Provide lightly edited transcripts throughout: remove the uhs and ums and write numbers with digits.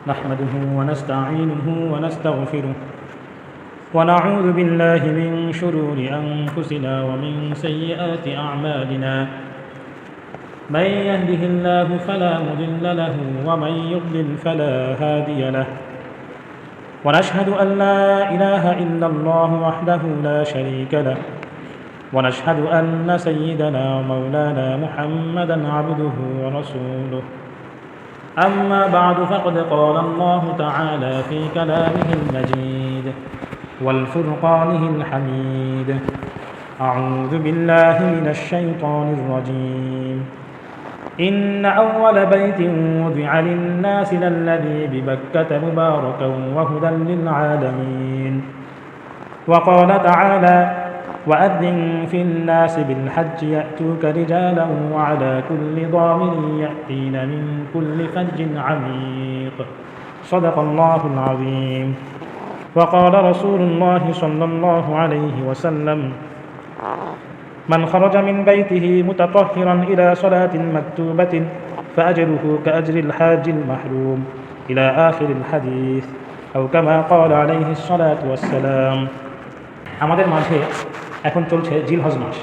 نحمده ونستعينه ونستغفره ونعوذ بالله من شرور أنفسنا ومن سيئات أعمالنا من يهده الله فلا مضل له ومن يضلل فلا هادي له ونشهد أن لا إله إلا الله وحده لا شريك له ونشهد أن سيدنا ومولانا محمدا عبده ورسوله أما بعد فقد قال الله تعالى في كلامه المجيد والفرقانه الحميد أعوذ بالله من الشيطان الرجيم إن أول بيت وضع للناس للذي ببكة مباركا وهدى للعالمين وقال تعالى وأذن في الناس بالحج يأتوك رجالا وعلى كل ضامر يأتين من كل فج عميق صدق الله العظيم وقال رسول الله صلى الله عليه وسلم من خرج من بيته متطهرا إلى صلاة مكتوبة فأجره كأجر الحاج المحروم إلى آخر الحديث أو كما قال عليه الصلاة والسلام আমাদের মাঝে এখন চলছে জিলহজ মাস।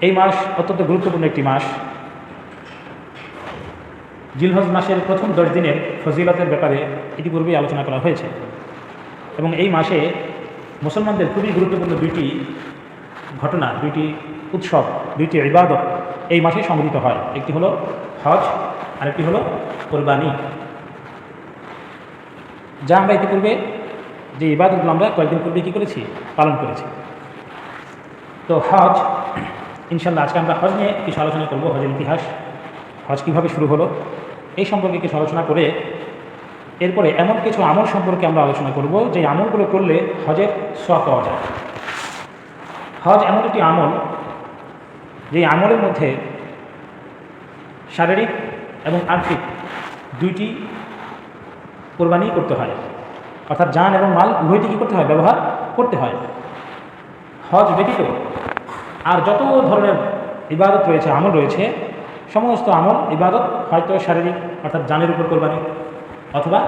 এই মাস অত্যন্ত গুরুত্বপূর্ণ একটি মাস। জিলহজ মাসের প্রথম 10 দিনের ফজিলতের ব্যাপারে ইতিপূর্বেই আলোচনা করা হয়েছে এবং এই মাসে মুসলমানদের খুবই গুরুত্বপূর্ণ দুইটি ঘটনা, দুইটি উৎসব, দুইটি ইবাদত এই মাসে সংঘটিত হয়। একটি হলো হজ, আরেকটি হলো কোরবানি। যা আমরা ইতিপূর্বে যে ইবাদতগুলো আমরা কয়েকদিন পূর্বে কী করেছি, পালন করেছি। তো হজ, ইনশাল্লাহ আজকে আমরা হজ নিয়ে কিছু আলোচনা করব। হজের ইতিহাস, হজ কীভাবে শুরু হলো এই সম্পর্কে কিছু আলোচনা করে এরপরে এমন কিছু আমল সম্পর্কে আমরা আলোচনা করব যে আমলগুলো করলে হজের সওয়াব পাওয়া যায়। হজ এমন একটি আমল যে আমলের মধ্যে শারীরিক এবং আর্থিক দুইটি কোরবানি করতে হয়, অর্থাৎ জান এবং মাল উভয়টি কী করতে হয়, ব্যবহার করতে হয়। হজ ব্যতীত আর যত ধরনের ইবাদত রয়েছে, আমল রয়েছে, সমস্ত আমল ইবাদত হয়তো শারীরিক অর্থাৎ জানের উপর কোরবানি অথবা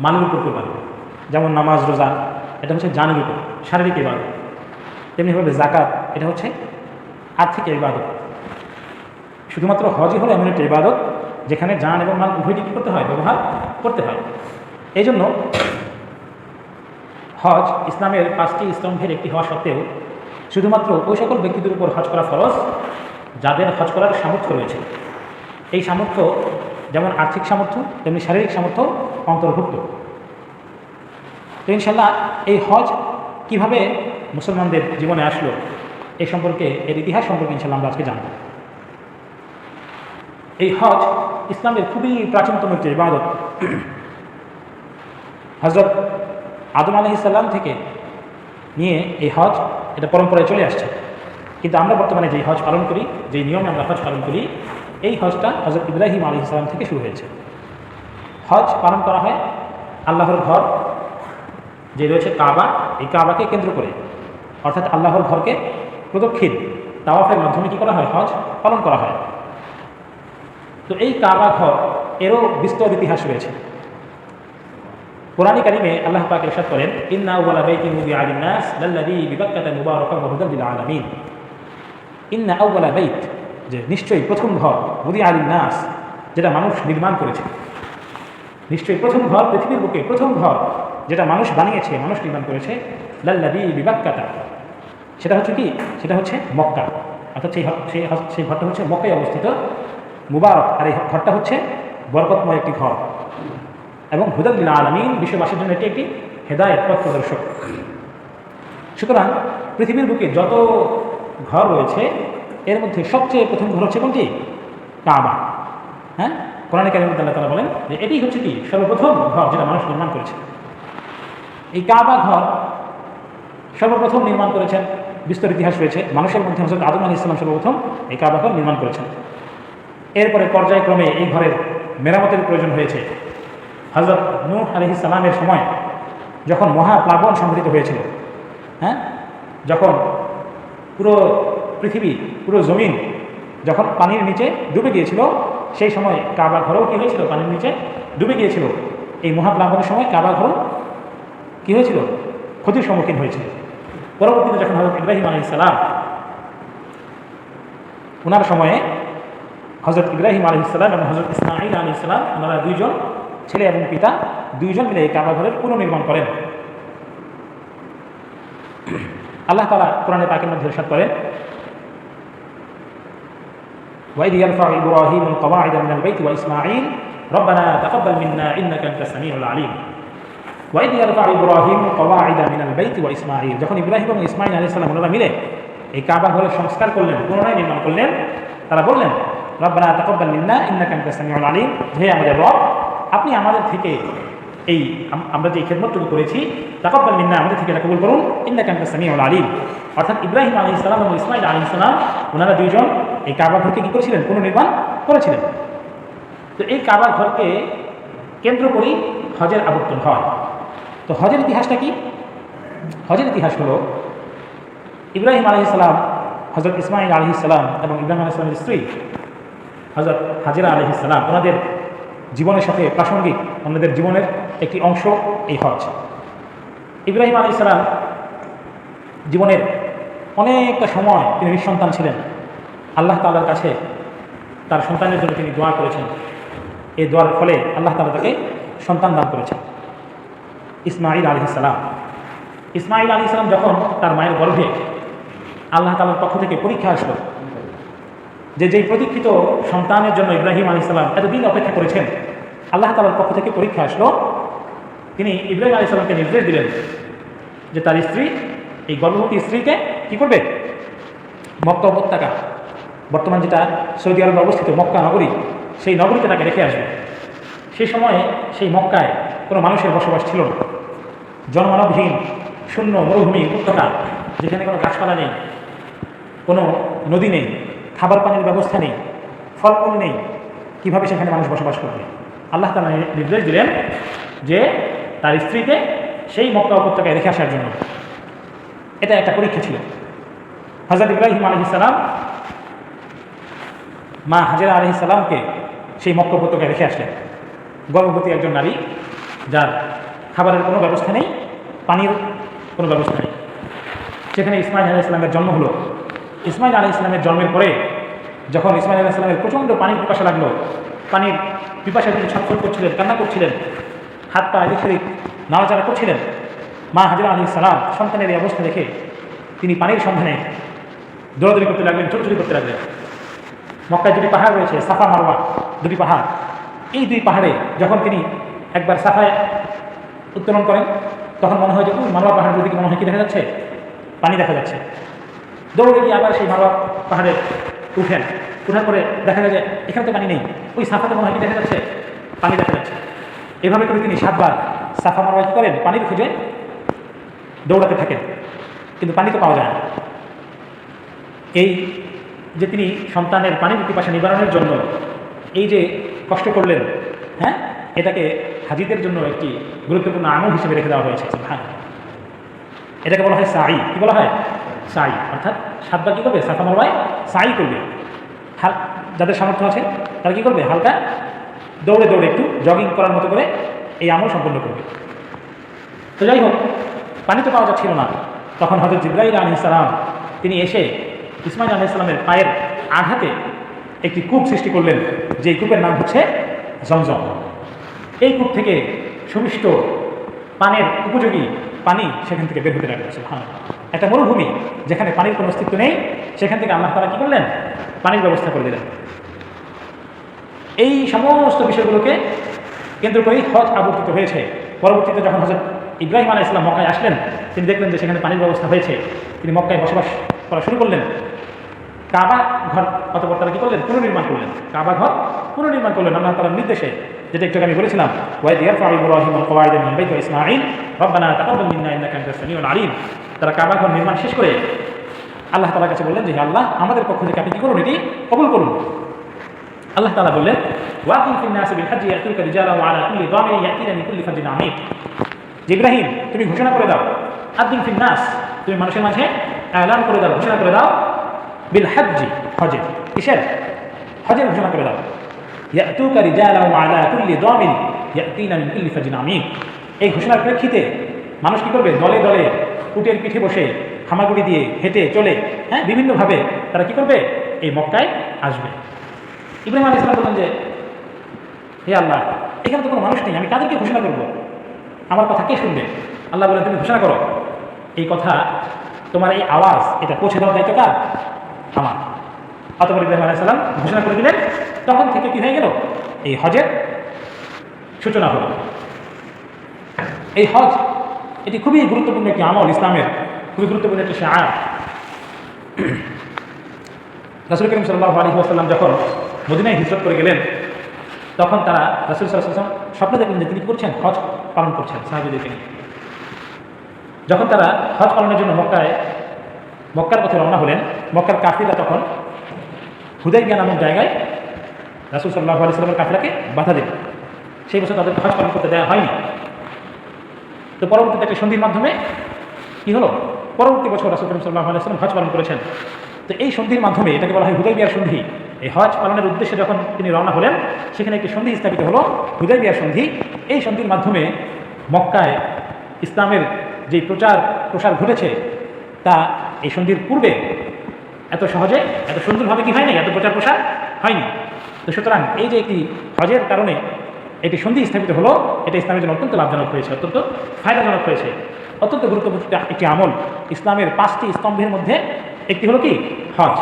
মালের উপর কোরবানি। যেমন নামাজ, রোজা এটা হচ্ছে জানের উপর শারীরিক ইবাদত, তেমনিভাবে যাকাত এটা হচ্ছে আর্থিক ইবাদত। শুধুমাত্র হজই হলো এমন একটা ইবাদত যেখানে জান এবং মাল উভয়টি কী করতে হয়, ব্যবহার করতে হয়। এই জন্য হজ ইসলামের 5টি স্তম্ভের একটি হওয়া সত্ত্বেও শুধুমাত্র ওই সকল ব্যক্তিদের উপর হজ করা ফরজ যাদের হজ করার সামর্থ্য রয়েছে। এই সামর্থ্য যেমন আর্থিক সামর্থ্য তেমনি শারীরিক সামর্থ্য অন্তর্ভুক্ত। তো ইনশাল্লাহ এই হজ কিভাবে মুসলমানদের জীবনে আসলো এই সম্পর্কে, এর ইতিহাস সম্পর্কে ইনশাল্লাহ আমরা আজকে জানব। এই হজ ইসলামের খুবই প্রাচীনতম একটি ইবাদত। হযরত আদম আলাইহিস সালাম থেকে নিয়ে এই হজ এটা পরম্পরায় চলে আসছে। কিন্তু আমরা বর্তমানে যেই হজ পালন করি, যেই নিয়মে আমরা হজ পালন করি, এই হজটা হযরত ইব্রাহিম আলাইহিস সালাম থেকে শুরু হয়েছে। হজ পালন করা হয় আল্লাহর ঘর যে রয়েছে কাবা, এই কাবাকে কেন্দ্র করে, অর্থাৎ আল্লাহর ঘরকে প্রদক্ষিণ তাওয়াফের মাধ্যমে কী করা হয়, হজ পালন করা হয়। তো এই কাবা ঘর এরও বিস্তর ইতিহাস রয়েছে। কোরআনে কারিমে আল্লাহ পাক ইরশাদ করেন, ইন্না আউওয়ালা বাইতিন উযিআ লিন-নাস লাল্লাযী বিবাক্কাতা মুবারাকান ওয়া হুদাল লিল আলামিন। ইন্না আউওয়ালা বাইত, যে নিশ্চয়ই প্রথম ঘর, উযিআ লিন-নাস যেটা মানুষ নির্মাণ করেছে, নিশ্চয়ই প্রথম ঘর, পৃথিবীর বুকে প্রথম ঘর যেটা মানুষ বানিয়েছে, মানুষ নির্মাণ করেছে, লাল্লাযী বিবাক্কাতা, সেটা হচ্ছে কি, সেটা হচ্ছে মক্কা। অর্থাৎ সেই ঘরটা হচ্ছে মক্কায় অবস্থিত, মুবারক, আর এই ঘরটা হচ্ছে বরকতময় একটি ঘর এবং হুদাল লিল আলামিন, বিশ্ববাসীর জন্য এটি একটি হেদায়েত পথ প্রদর্শক। সুতরাং পৃথিবীর বুকে যত ঘর রয়েছে এর মধ্যে সবচেয়ে প্রথম ঘর হচ্ছে কোনটি, কাবা। হ্যাঁ, কোরআনে কারিমে আল্লাহ তাআলা বলেন যে এটি হচ্ছে কি, সর্বপ্রথম ঘর যেটা মানুষ নির্মাণ করেছে। এই কাবা ঘর সর্বপ্রথম নির্মাণ করেছেন, বিস্তর ইতিহাস রয়েছে। মানুষের মধ্যে হযরত আদম আলাইহিস সালাম সর্বপ্রথম এই কাবা ঘর নির্মাণ করেছেন। এরপরে পর্যায়ক্রমে এই ঘরের মেরামতের প্রয়োজন হয়েছে। হযরত নূহ আলাইহিস সালামের সময় যখন মহাপ্লাবন সংঘটিত হয়েছিল, হ্যাঁ, যখন পুরো পৃথিবী, পুরো জমিন যখন পানির নিচে ডুবে গিয়েছিল, সেই সময় কাবা ঘরেও কী হয়েছিল, পানির নিচে ডুবে গিয়েছিল। এই মহাপ্লাবনের সময় কাবা ঘর কী হয়েছিল, ক্ষতির সম্মুখীন হয়েছিল। পরবর্তীতে যখন হযরত ইব্রাহিম আলাইহিস সালাম ওনার সময়ে হযরত ইব্রাহিম আলাইহিস সালাম এবং হযরত ইসমাঈল আলাইহিস সালাম ওনারা দুইজন ছেলে এবং পিতা দুইজন মিলে এই কাবা ঘরের পুনর্নির্মাণ করেন। আল্লাহ তাআলা কোরআনে পাকের মধ্যে ইরশাদ করেন, وإذ يرفع إبراهيم القواعد من البيت وإسماعيل ربنا تقبل منا إنك أنت السميع العليم وإذ يرفع إبراهيم القواعد من البيت وإسماعيل যখন ইব্রাহিম এবং ইসমাঈল আলাইহিস সালাম ওনারা মিলে এই কাবা ঘরের সংস্কার করলেন, পুনরায় নির্মাণ করলেন, তারা বললেন রব্বানা তাকাব্বাল মিন্না ইন্নাকা আনতাস সামিউল আলিম, হে আমাদের রব, আপনি আমাদের থেকে এই আমরা যে খেদমতটুকু করেছি, তাকাব্বাল মিন্না, আমাদের থেকে এটা কবুল করুন, ইন্নাকা আনতাস সামিউল আলিম। অর্থাৎ ইব্রাহিম আলাইহিস সালাম এবং ইসমাঈল আলাইহিস সালাম ওনারা দুইজন এই কাবা ঘরকে কী করেছিলেন, পুনর্নির্মাণ করেছিলেন। তো এই কাবা ঘরকে কেন্দ্র করেই হজের আবর্তন হয়। তো হজের ইতিহাসটা কি? হজের ইতিহাস হলো ইব্রাহিম আলাইহিস সালাম, হযরত ইসমাঈল আলাইহিস সালাম এবং ইব্রাহিম আলাইহিস সালামের স্ত্রী হযরত হাজেরা আলাইহিস সালাম, ওনাদের জীবনের সাথে প্রাসঙ্গিক, ওনাদের জীবনের একটি অংশ এই হজ। ইব্রাহিম আলাইহিস সালাম জীবনের অনেকটা সময় তিনি নিঃসন্তান ছিলেন। আল্লাহ তাআলার কাছে তার সন্তানের জন্য তিনি দোয়া করেছেন। এই দোয়ার ফলে আল্লাহ তাআলা তাকে সন্তান দান করেছেন, ইসমাঈল আলাইহিস সালাম। ইসমাঈল আলাইহিস সালাম যখন তার মায়ের গর্ভে, আল্লাহ তাআলার পক্ষ থেকে পরীক্ষা আসলো যে যেই প্রতীক্ষিত সন্তানের জন্য ইব্রাহিম আলাইহিস সালাম এতদিন অপেক্ষা করেছেন, আল্লাহ তাআলার পক্ষ থেকে পরীক্ষা আসলো। তিনি ইব্রাহিম আলাইহিস সালামকে নির্দেশ দিলেন যে তার স্ত্রী, এই গর্ভবতী স্ত্রীকে কী করবে, মক্কা উপত্যকা, বর্তমান যেটা সৌদি আরবে অবস্থিত মক্কা নগরী, সেই নগরীতে তাকে রেখে আসবে। সেই সময়ে সেই মক্কায় কোনো মানুষের বসবাস ছিল না, জনমানবহীন শূন্য মরুভূমি উপত্যকা, যেখানে কোনো গাছপালা নেই, কোনো নদী নেই, খাবার পানির ব্যবস্থা নেই, ফলমূল নেই, কীভাবে সেখানে মানুষ বসবাস করবে? আল্লাহ তাআলা নির্দেশ দিলেন যে তার স্ত্রীকে সেই মক্কা উপত্যকায় রেখে আসার জন্য। এটা একটা পরীক্ষা ছিল। হযরত ইব্রাহিম আলাইহিস সালাম মা হাজেরা আলাইহিস সালামকে সেই মক্কা উপত্যকায় রেখে আসলেন। গর্ভবতী একজন নারী, যার খাবারের কোনো ব্যবস্থা নেই, পানির কোনো ব্যবস্থা নেই। সেখানে ইসমাঈল আলাইহিস সালামের জন্ম হলো। ইসমাঈল আলাইহিস সালামের জন্মের পরে যখন ইসমাঈল আলাইহিস সালামের প্রচণ্ড পানির পিপাসা লাগলো, পানির পিপাসায় তিনি ছটফট করছিলেন, কান্না করছিলেন, হাত পা এদিক সেদিক নাড়াচাড়া করছিলেন। মা হাজেরা আলাইহিস সালাম সন্তানের এই অবস্থা দেখে তিনি পানির সন্ধানে দৌড়াদৌড়ি করতে লাগলেন, ছোটাছুটি করতে লাগলেন। মক্কায় দুটি পাহাড় রয়েছে, সাফা মারওয়া, দুটি পাহাড়। এই দুই পাহাড়ে যখন তিনি একবার সাফায় উত্তোলন করেন, তখন মনে হয় যে মারওয়া পাহাড়ের দিকে মনে হয় কি দেখা যাচ্ছে, পানি দেখা যাচ্ছে। দৌড়ে গিয়ে আবার সেই মারওয়া পাহাড়ে উঠেন, উঠার পরে দেখা যায় যে এখানে তো পানি নেই, ওই সাফাতে মনে হয় কি দেখা যাচ্ছে, পানি দেখা যাচ্ছে। এভাবে করে তিনি 7 বার সাফা মারওয়া কী করেন, পানির খুঁজে দৌড়াতে থাকেন, কিন্তু পানি তো পাওয়া যায় না। এই যে তিনি সন্তানের পানির পিপাসা নিবারণের জন্য এই যে কষ্ট করলেন, হ্যাঁ, এটাকে হাজিদের জন্য একটি গুরুত্বপূর্ণ আমল হিসেবে রেখে দেওয়া হয়েছে। হ্যাঁ, এটাকে বলা হয় সাই। কি বলা হয়? সাই। অর্থাৎ 7 বার কী করবে, সাফা মারওয়ায় সাই করবে। যাদের সামর্থ্য আছে তারা কী করবে, হালকা দৌড়ে দৌড়ে একটু জগিং করার মতো করে এই আমল সম্পন্ন করবে। তো যাই হোক, পানি তো পাওয়া যাচ্ছিল না। তখন হযরত জিবরাইল আলাইহিস সালাম তিনি এসে ইসমাঈল আলাইহিস সালামের পায়ের আঘাতে একটি কূপ সৃষ্টি করলেন, যেই কূপের নাম হচ্ছে জমজম। এই কূপ থেকে সুমিষ্ট পানের উপযোগী পানি সেখান থেকে বের হতে লাগলো। সুবহানাল্লাহ। একটা মরুভূমি যেখানে পানির কোনো অস্তিত্ব নেই, সেখান থেকে আল্লাহ তাআলা কী করলেন, পানির ব্যবস্থা করে দিলেন। এই সমস্ত বিষয়গুলোকে কেন্দ্র করেই হজ আবর্তিত হয়েছে। পরবর্তীতে যখন হযরত ইব্রাহিম আলাইহিস সালাম মক্কায় আসলেন, তিনি দেখলেন যে সেখানে পানির ব্যবস্থা হয়েছে, তিনি মক্কায় বসবাস করা শুরু করলেন। কাবা ঘর অতঃপর তারা কী করলেন, পুনর্নির্মাণ করলেন। কাবা ঘর পুনর্নির্মাণ করলেন আল্লাহ তাআলার নির্দেশে, যেটা একটু আমি বলেছিলাম, ওয়াইদ ইয়ারফাউ ইব্রাহিমুল কওয়াইদ মিনাল বাইতি ওয়া ইসমাঈল রব্বানা তাকাব্বাল মিন্না ইন্নাকা আনতাস সামিউল আলিম। তারা কাবা ঘর নির্মাণ শেষ করে আল্লাহ তাআলার কাছে বললেন যে হে আল্লাহ, আমাদের পক্ষ থেকে আপনি কী করুন, এটি কবুল করুন। আল্লাহ তাআলা বললেন, ওয়াকিম ফিন নাসি বিল হজ্জি ইয়াতুকা রিজালান ওয়া আলা কুল্লি দামিরিন ইয়াতিনা মিন কুল্লি ফাজ্জিন আমিক। যে ইব্রাহিম, তুমি ঘোষণা করে দাও, আদিন ফিন নাস, তুমি মানুষের মাঝে এলান করে দাও, ঘোষণা করে দাও, বিল হজ্জি, হজের। কিসের? হজের ঘোষণা করে দাও। ইয়াতুকা রিজালান ওয়া আলা কুল্লি দামিন ইয়াতিনা মিন কুল্লি ফাজিন আমিক। এই ঘোষণার প্রেক্ষিতে মানুষ কি করবে? দলে দলে উটের পিঠে বসে হামাগুড়ি দিয়ে হেঁটে চলে, হ্যাঁ, বিভিন্নভাবে তারা কি করবে? এই মক্কায় আসবে। ইব্রাহিম আলাইহিস সালাম বললেন যে, হে আল্লাহ, এখানে তো কোনো মানুষ নেই, আমি কাদেরকে ঘোষণা করব? আমার কথা কে শুনবে? আল্লাহ বলেন, তুমি ঘোষণা করো। এই কথা, তোমার এই আওয়াজ, এটা পৌঁছে দেওয়ার দায়িত্ব কার? আমার। অতঃপর ইব্রাহিম আলাইহিস সালাম ঘোষণা করে দিলেন। তখন থেকে কি হয়ে গেল? এই হজের সূচনা হলো। এই হজ এটি খুবই গুরুত্বপূর্ণ একটি আমল, ইসলামের খুবই গুরুত্বপূর্ণ একটি শিআর। রাসূল করিম সাল্লাল্লাহু আলাইহি ওয়াসাল্লাম যখন মদিনায় হিজরত করে গেলেন, তখন তারা রাসূল সাল্লাল্লাহু আলাইহি ওয়াসাল্লাম স্বপ্নে দেখলেন যে তিনি করছেন, হজ পালন করছেন সাহাবীদেরকে নিয়ে। যখন তারা হজ পালনের জন্য মক্কার পথে রওনা হলেন, মক্কার কাফিলা তখন হুদাইবিয়া নামক জায়গায় রাসূল সাল্লাল্লাহু আলাইহি ওয়াসাল্লামের কাফিলাকে বাধা দিল। সেই বছর তাদের হজ পালন করতে দেওয়া হয়নি। তো পরবর্তীতে একটা সন্ধির মাধ্যমে কি হলো? পরবর্তী বছর রাসূল করিম সাল্লাল্লাহু আলাইহি ওয়াসাল্লাম হজ পালন করেছেন। তো এই সন্ধির মাধ্যমে, এটাকে বলা হয় হুদাইবিয়ার সন্ধি। এই হজ পালনের উদ্দেশ্যে যখন তিনি রওনা হলেন, সেখানে একটি সন্ধি স্থাপিত হলো, হুদাইবিয়ার সন্ধি। এই সন্ধির মাধ্যমে মক্কায় ইসলামের যে প্রসার ঘটেছে, তা এই সন্ধির পূর্বে এত সহজে, এত সুন্দরভাবে কি হয়নি, এত প্রসার হয়নি। তো সুতরাং এই যে একটি হজের কারণে একটি সন্ধি স্থাপিত হলো, এটা ইসলামের জন্য অত্যন্ত লাভজনক হয়েছে, অত্যন্ত ফায়দাজনক হয়েছে, অত্যন্ত গুরুত্বপূর্ণ একটি আমল। ইসলামের 5টি স্তম্ভের মধ্যে একটি হলো কি? হজ।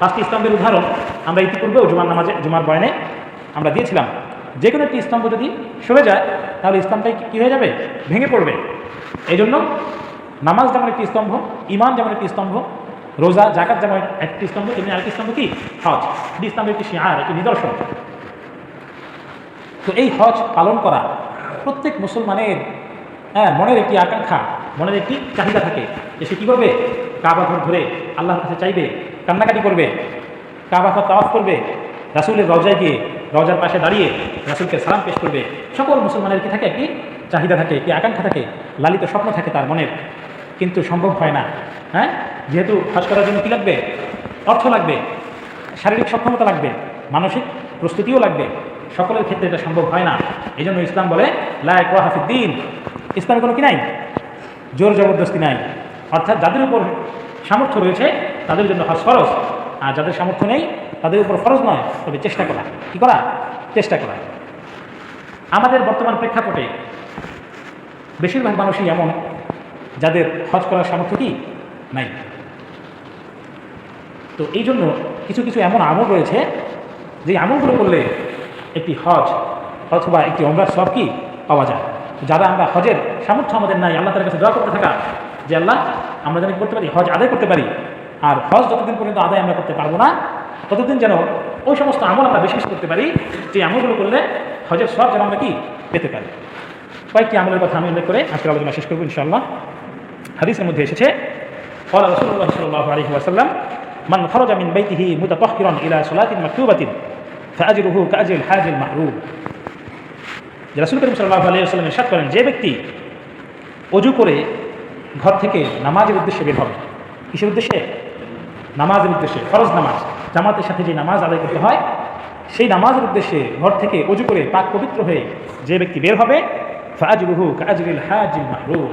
5টি স্তম্ভের উদাহরণ আমরা ইতিপূর্বেও জুমার বয়ানে আমরা দিয়েছিলাম। যে কোনো একটি স্তম্ভ যদি সরে যায়, তাহলে ইসলামটাই কী হয়ে যাবে? ভেঙে পড়বে। এই জন্য নামাজ যেমন একটি স্তম্ভ, ঈমান যেমন একটি স্তম্ভ, রোজা যাকাত যেমন একটি স্তম্ভ, তেমনি আরেকটি স্তম্ভ কি? হজ। ইসলামের একটি শিআর, একটি নিদর্শন। তো এই হজ পালন করা প্রত্যেক মুসলমানের মনের একটি আকাঙ্ক্ষা, মনের একটি চাহিদা থাকে যে সে কী করবে? কাবা ঘর ধরে আল্লাহর কাছে চাইবে, কান্নাকাটি করবে, কাবা ঘর তাওয়াফ করবে, রাসূলের রওজায় গিয়ে রওজার পাশে দাঁড়িয়ে রাসূলকে সালাম পেশ করবে। সকল মুসলমানের কি থাকে? একটি চাহিদা থাকে, একটি আকাঙ্ক্ষা থাকে, লালিত স্বপ্ন থাকে তার মনের, কিন্তু সম্ভব হয় না। হ্যাঁ, যেহেতু হজ করার জন্য কী লাগবে? অর্থ লাগবে, শারীরিক সক্ষমতা লাগবে, মানসিক প্রস্তুতিও লাগবে। সকলের ক্ষেত্রে এটা সম্ভব হয় না। এই জন্য ইসলাম বলে লা ইকরাহা ফিদ্দীন, ইসলামে কোনো কি নাই? জোর জবরদস্তি নাই। অর্থাৎ যাদের উপর সামর্থ্য রয়েছে তাদের জন্য হজ ফরজ, আর যাদের সামর্থ্য নেই তাদের উপর ফরজ নয়, তবে চেষ্টা করা। কী করা? চেষ্টা করা। আমাদের বর্তমান প্রেক্ষাপটে বেশিরভাগ মানুষই এমন যাদের হজ করার সামর্থ্য কি নাই। তো এই জন্য কিছু কিছু এমন আমল রয়েছে যে আমলগুলো করলে একটি হজ অথবা একটি ওমরার সওয়াব কি পাওয়া যায়। যারা আমরা হজের সামর্থ্য আমাদের নাই, আল্লাহ তার কাছে দোয়া করতে থাকা যে আল্লাহ আমরা যেন করতে পারি, হজ আদায় করতে পারি। আর হজ যতদিন পর্যন্ত আদায় আমরা করতে পারবো না, ততদিন যেন ওই সমস্ত আমল আমরা বেশি বেশি করতে পারি, যে আমলগুলো করলে হজের সওয়াব যেন আমরা কি পেতে পারি। কয়েকটি আমলের কথা আমি উল্লেখ করে আজকের আলোচনা শেষ করবো ইনশাআল্লাহ। হাদিসের মধ্যে এসেছে, ক্বালা রাসূলুল্লাহ সাল্লাল্লাহু আলাইহি ওয়াসাল্লাম, মান খারাজা মিন বাইতিহি মুতাতাহহিরান ইলা সালাতিন মাকতুবাতিন ফাআজরুহু কাআজরিল হাজিল মাহরুম। রাসূল করিম সাল্লাল্লাহু আলাইহি ওয়াসাল্লাম ইরশাদ করেন, যে ব্যক্তি ওযু করে ঘর থেকে নামাজের উদ্দেশ্যে বের হবে। কিসের উদ্দেশ্যে? নামাজের উদ্দেশ্যে, ফরজ নামাজ, জামাতের সাথে যে নামাজ আদায় করতে হয়, সেই নামাজের উদ্দেশ্যে ঘর থেকে ওযু করে পাক পবিত্র হয়ে যে ব্যক্তি বের হবে, ফাআজরুহু কাআজরিল হাজিল মাহরুম,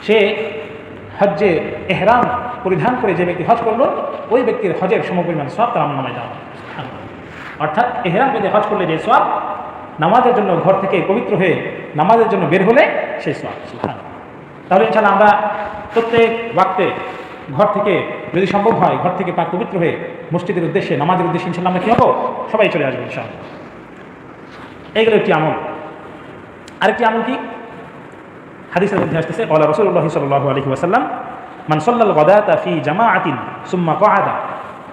সে হজ্জে এহরাম পরিধান করে যে ব্যক্তি হজ করলো, ওই ব্যক্তির হজের সমপরিমাণ সওয়াব তার আমলনামায় দেওয়া হবে। অর্থাৎ এহরাম বেঁধে হজ করলে যে সওয়াব, নামাজের জন্য ঘর থেকে পবিত্র হয়ে নামাজের জন্য বের হলে সেই সওয়াব। তাহলে ইনশাআল্লাহ আমরা প্রত্যেক ওয়াক্তে ঘর থেকে, যদি সম্ভব হয়, ঘর থেকে পাক পবিত্র হয়ে মসজিদের উদ্দেশ্যে, নামাজের উদ্দেশ্যে ইনশাআল্লাহ আমরা কী হবো? সবাই চলে আসবো ইনশাআল্লাহ। এইগুলো একটি আমল। আরেকটি আমল কি? হাদিসের মধ্যে আসতেছে, ক্বালা রাসূলুল্লাহ সাল্লাল্লাহু আলাইহি ওয়াসাল্লাম, মান সাল্লাল গাদাতা ফি জামাআতিন সুম্মা ক্বাআদা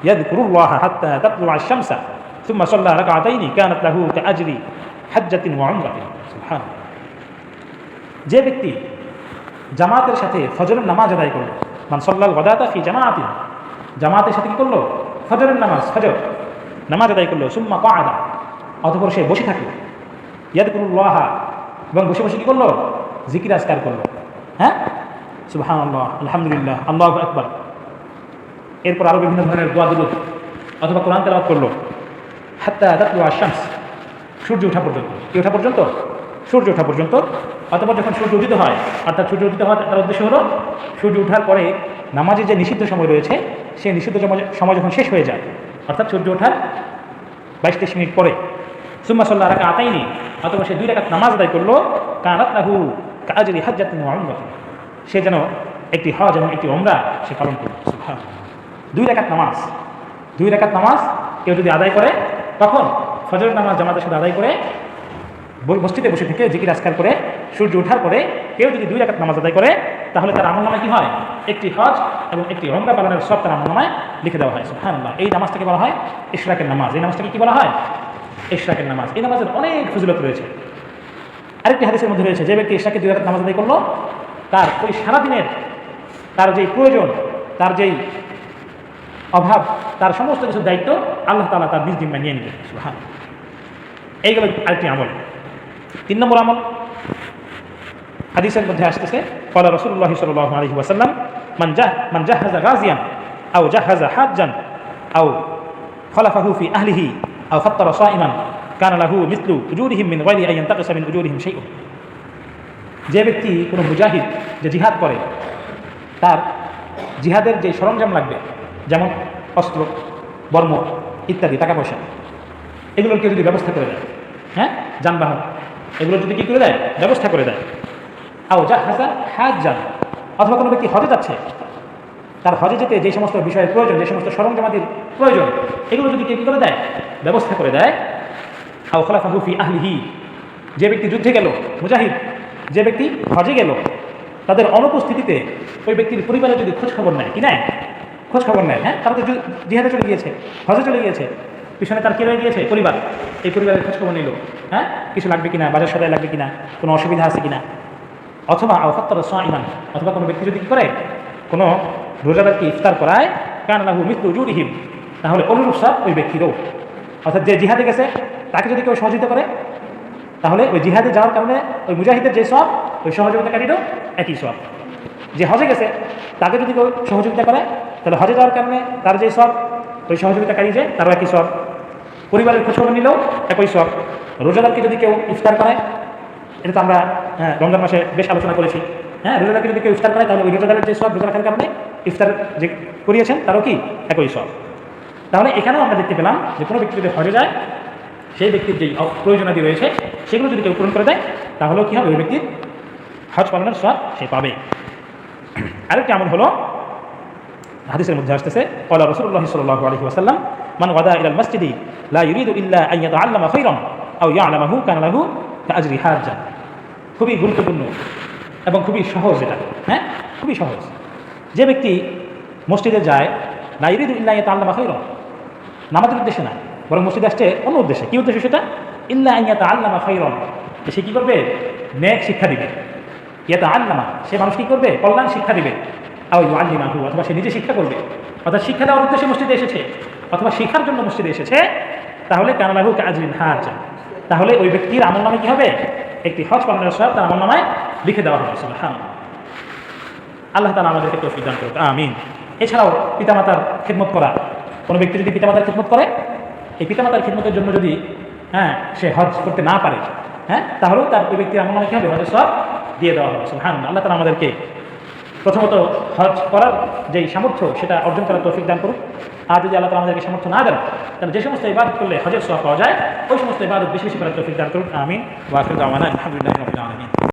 ইয়াযকুরুল্লাহা হাত্তা তাতলুআ আশ-শামসা সুম্মা সাল্লা রাকআতাইনি কানাত লাহু কাআজরি হাজ্জাতিন ওয়া উমরাতিন। সুবহানাল্লাহ। যে ব্যক্তি জামাতের সাথে ফজরের নামাজ আদায় করলো, মান সাল্লাল গাদাতা ফি জামাআতিন, জামাতের সাথে কি করলো? ফজরের নামাজ, ফজর নামাজ আদায় করলো, সুম্মা ক্বাআদা, অতঃপর সে বসে থাকলো, ইয়াযকুরুল্লাহা, এবং বসে বসে কী করলো? জিকির আজকার করলো। হ্যাঁ, সুবহানাল্লাহ, আলহামদুলিল্লাহ, আল্লাহু আকবার। এরপর আরও বিভিন্ন ধরনের দোয়া দুরূদ অথবা কোরআন তেলাওয়াত করলো। হাত্তা তাতলুআ আশ-শামস, সূর্য ওঠা পর্যন্ত। কি ওঠা পর্যন্ত? সূর্য ওঠা পর্যন্ত। অতঃপর যখন সূর্য উদিত হয়, অর্থাৎ সূর্য উদিত হওয়ার তার উদ্দেশ্য হলো সূর্য ওঠার পরে নামাজের যে নিষিদ্ধ সময় রয়েছে সেই নিষিদ্ধ সময় যখন শেষ হয়ে যায়, অর্থাৎ সূর্য ওঠার 22-23 মিনিট পরে, সুম্মা সাল্লা রাকাতাইনি, অথবা সে 2 রাকাত নামাজ আদায় করলো, কানাত লাহু কাআজরি হাজ্জাতিন ওয়া উমরাতিন, সে যেন একটি হজ এবং একটি উমরা সে পালন করল। সুবহানাল্লাহ। 2 রাকাত নামাজ, 2 রাকাত নামাজ কেউ যদি আদায় করে, তখন ফজরের নামাজ জামাতের সাথে আদায় করে মসজিদে বসে থেকে জিকির আজকার করে সূর্য ওঠার পরে কেউ যদি 2 রাকাত নামাজ আদায় করে, তাহলে তার আমলনামায় কি হয়? একটি হজ এবং একটি উমরা পালনের সব তার আমলনামায় লিখে দেওয়া হয়। সুবহানাল্লাহ। এই নামাজটাকে বলা হয় ইশরাকের নামাজ। এই নামাজটাকে কি বলা হয়? ইশরাকের নামাজ। এই নামাজের অনেক ফজিলত রয়েছে। আরেকটি হাদিসের মধ্যে রয়েছে, যে ব্যক্তি ইশরাকে 2 রাকাত নামাজ আদায় করলো, তার ওই সারাদিনের তার যেই প্রয়োজন, তার যেই অভাব, তার সমস্ত কিছু দায়িত্ব আল্লাহ তাআলা তার নিজ জিম্মায় নিয়ে নেবেন। সুবহানাল্লাহ। এইগুলো আরেকটি আমল। 3 নম্বর আমল হাদিসের মধ্যে আসতেছে, ক্বালা রাসূলুল্লাহ সাল্লাল্লাহু আলাইহি ওয়াসাল্লাম, মান জাহাযা গাজিয়ান আও জাহাযা হাজ্জান আও খলাফাহু ফি আহলিহি আও ফাত্তারা সাইমান কানা লাহু মিসলু উজুরিহিম মিন গায়রি আন ইয়ানতাকিসা মিন উজুরিহিম শাইউন। যে ব্যক্তি কোনো মুজাহিদ যে জিহাদ করে, তার জিহাদের যে সরঞ্জাম লাগবে, যেমন অস্ত্র, বর্ম ইত্যাদি, টাকা পয়সা, এগুলোর কেউ যদি ব্যবস্থা করে দেয়, হ্যাঁ, যানবাহন, এগুলো যদি কী করে দেয়? ব্যবস্থা করে দেয়। আও জাহাযা হাজ্জান, অথবা কোনো ব্যক্তি হজে যাচ্ছে, তার হজে যেতে যে সমস্ত বিষয়ের প্রয়োজন, যে সমস্ত সরঞ্জামাদির প্রয়োজন, এগুলো যদি কেউ কী করে দেয়? ব্যবস্থা করে দেয়। আও খলাফাহু ফি আহলিহি, যে ব্যক্তি যুদ্ধে গেল, মুজাহিদ যে ব্যক্তি হজে গেল, তাদের অনুপস্থিতিতে ওই ব্যক্তির পরিবারে যদি খোঁজ খবর নেয়, কি নেয়? খোঁজ খবর নেয়। হ্যাঁ, তারা তো জিহাদে চলে গিয়েছে, হজে চলে গিয়েছে, পিছনে তার কে রয়ে গিয়েছে? পরিবার। এই পরিবারের খোঁজ খবর নিল, হ্যাঁ, কিছু লাগবে কিনা, বাজার সদাই লাগবে কিনা, কোনো অসুবিধা আছে কিনা। অথবা আও ফাত্তারা সাইমান, অথবা কোনো ব্যক্তি যদি কী করে? কোনো রোজাদারকে ইফতার করায়, কানা লাহু মিসলু উজুরিহিম, তাহলে অনুরূপ সব ওই ব্যক্তিরও। অর্থাৎ যে জিহাদে গেছে তাকে যদি কেউ সহযোগিতা করে, তাহলে ওই জিহাদে যাওয়ার কারণে ওই মুজাহিদের যে সব, ওই সহযোগিতাকারীরও একই সব। যে হজে গেছে তাকে যদি কেউ সহযোগিতা করে, তাহলে হজে যাওয়ার কারণে তার যে সব, ওই সহযোগিতাকারী যে, তারও একই সব। পরিবারের খোঁজখবর নিলেও একই সব। রোজাদারকে যদি কেউ ইফতার করায়, এটা তো আমরা রমজান মাসে বেশ আলোচনা করেছি, হ্যাঁ, রোজাদারকে যদি কেউ ইফতার করে, তাহলে ওই রোজাদারের যে সব, রোজা রাখার কারণে ইফতার যে করিয়েছেন তারও কি একই সব। তাহলে এখানেও আমরা দেখতে পেলাম যে কোনো ব্যক্তি যদি হজে যায়, সেই ব্যক্তির যেই প্রয়োজনাদি রয়েছে সেগুলো যদি কেউ পূরণ করে দেয়, তাহলেও কী হবে? ওই ব্যক্তির হজ পালনের সওয়াব সে পাবে। আরেকটি আমল হলো, হাদিসের মধ্যে আসতেছে, ক্বালা রাসূলুল্লাহ সাল্লাল্লাহু আলাইহি ওয়াসাল্লাম, মান গাদা ইলাল মাসজিদি লা ইউরিদু ইল্লা আন ইয়াতাআল্লামা খায়রান আও ইয়া'লামাহু কানা লাহু কাআজরি হাজ্জান। খুবই গুরুত্বপূর্ণ এবং খুবই সহজ এটা, হ্যাঁ, খুবই সহজ। যে ব্যক্তি মসজিদে যায়, লা ইউরিদু ইল্লা আন ইয়াতাআল্লামা খায়রান, নামাজের উদ্দেশ্যে না, বরং মসজিদে আসছে অন্য উদ্দেশ্যে। কী উদ্দেশ্য সেটা? ইল্লা আন ইয়াতাআল্লামা খায়রান, সে কী করবে? নেক শিক্ষা দিবে। ইয়াতাআল্লামা, সে মানুষ কী করবে? কল্যাণ শিক্ষা দিবে। আও ইউআল্লিমাহু, অথবা সে নিজে শিক্ষা করবে। অর্থাৎ শিক্ষা দেওয়ার উদ্দেশ্যে মসজিদে এসেছে, অথবা শিক্ষার জন্য মসজিদে এসেছে, তাহলে কানা লাহু কাআজরিন হাজ্জান, তাহলে ওই ব্যক্তির আমলনামায় কী হবে? একটি হজ পালনের সওয়াব তার আমলনামায় লিখে দেওয়া হবে। সুবহানাল্লাহ। আল্লাহ তাআলা আমাদেরকে তৌফিক দান করুন, আমিন। এছাড়াও পিতামাতার খিদমত করা, কোনো ব্যক্তি যদি পিতামাতার খিদমত করে, এই পিতামাতার খিদমতের জন্য যদি সে হজ করতে না পারে, তাহলেও তার ওই ব্যক্তির আমলনামায় কী হবে? হজের সওয়াব দিয়ে দেওয়া হবে। সুবহানাল্লাহ। আল্লাহ তাআলা আমাদেরকে প্রথমত হজ করার যেই সামর্থ্য সেটা অর্জন করার তৌফিক দান করুন। আর যদি আল্লাহ তাআলা আমাদেরকে সামর্থ্য না দেন, তাহলে যে সমস্ত ইবাদত করলে হজের সওয়াব পাওয়া যায়, ওই সমস্ত ইবাদত বেশি বেশি করার তৌফিক দান করুন, আমিন। ওয়া আখিরু দাওয়ানা আলহামদুলিল্লাহি রাব্বিল আলামিন।